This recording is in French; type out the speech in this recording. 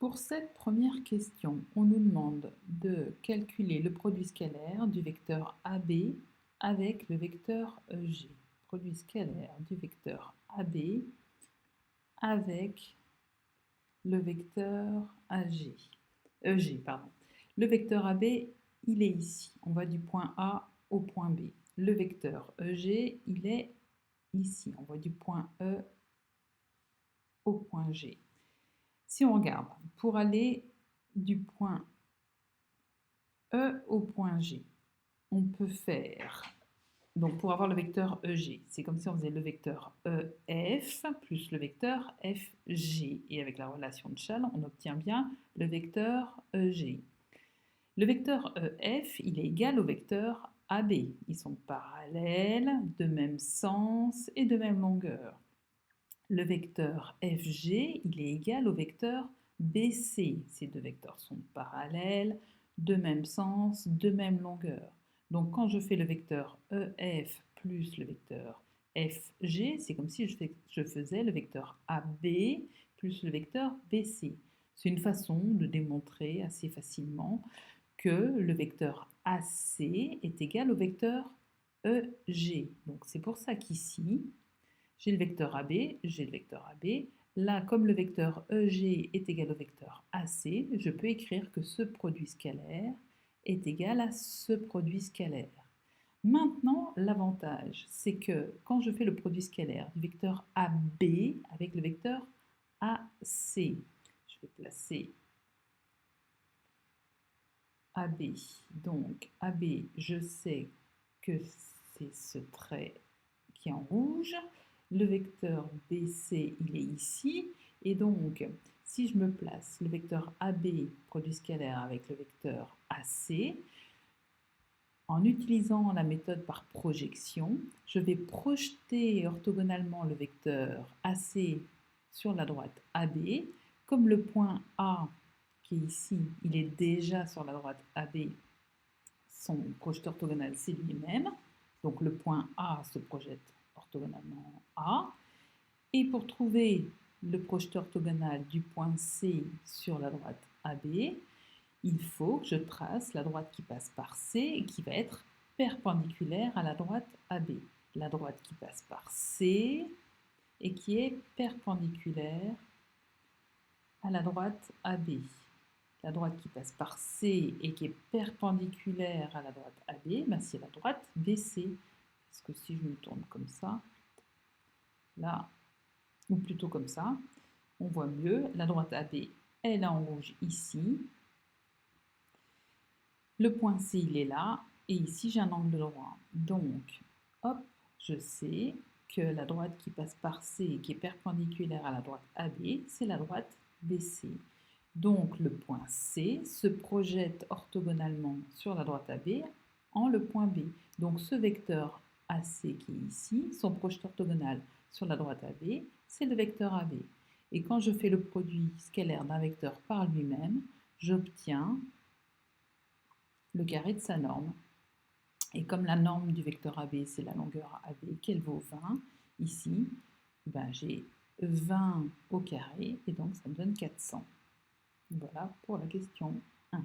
Pour cette première question, on nous demande de calculer le produit scalaire du vecteur AB avec le vecteur EG. Produit scalaire du vecteur AB avec le vecteur EG. Le vecteur AB, il est ici. On va du point A au point B. Le vecteur EG, il est ici. On va du point E au point G. Si on regarde, pour aller du point E au point G, on peut faire, donc pour avoir le vecteur EG, c'est comme si on faisait le vecteur EF plus le vecteur FG. Et avec la relation de Chasles, on obtient bien le vecteur EG. Le vecteur EF, il est égal au vecteur AB. Ils sont parallèles, de même sens et de même longueur. Le vecteur FG, il est égal au vecteur BC. Ces deux vecteurs sont parallèles, de même sens, de même longueur. Donc quand je fais le vecteur EF plus le vecteur FG, c'est comme si je faisais le vecteur AB plus le vecteur BC. C'est une façon de démontrer assez facilement que le vecteur AC est égal au vecteur EG. Donc c'est pour ça qu'ici, j'ai le vecteur AB, j'ai le vecteur AB. Là, comme le vecteur EG est égal au vecteur AC, je peux écrire que ce produit scalaire est égal à ce produit scalaire. Maintenant, l'avantage, c'est que quand je fais le produit scalaire du vecteur AB avec le vecteur AC, je vais placer AB. Donc, AB, je sais que c'est ce trait qui est en rouge. Le vecteur BC, il est ici. Et donc, si je me place le vecteur AB, produit scalaire, avec le vecteur AC, en utilisant la méthode par projection, je vais projeter orthogonalement le vecteur AC sur la droite AB. Comme le point A, qui est ici, il est déjà sur la droite AB, son projeteur orthogonal, c'est lui-même. Donc le point A se projette orthogonalement A. Et pour trouver le projeteur orthogonal du point C sur la droite AB, il faut que je trace la droite qui passe par C et qui va être perpendiculaire à la droite AB. La droite qui passe par C et qui est perpendiculaire à la droite AB. La droite qui passe par C et qui est perpendiculaire à la droite AB, ben c'est la droite BC. Parce que si je me tourne comme ça, là, ou plutôt comme ça, on voit mieux. La droite AB, elle est en rouge ici. Le point C, il est là. Et ici, j'ai un angle droit. Donc, hop, je sais que la droite qui passe par C et qui est perpendiculaire à la droite AB, c'est la droite BC. Donc, le point C se projette orthogonalement sur la droite AB en le point B. Donc, ce vecteur AC qui est ici, son projeteur orthogonal sur la droite AB, c'est le vecteur AB. Et quand je fais le produit scalaire d'un vecteur par lui-même, j'obtiens le carré de sa norme. Et comme la norme du vecteur AB, c'est la longueur AB, qu'elle vaut 20, ici, ben j'ai 20 au carré, et donc ça me donne 400. Voilà pour la question 1.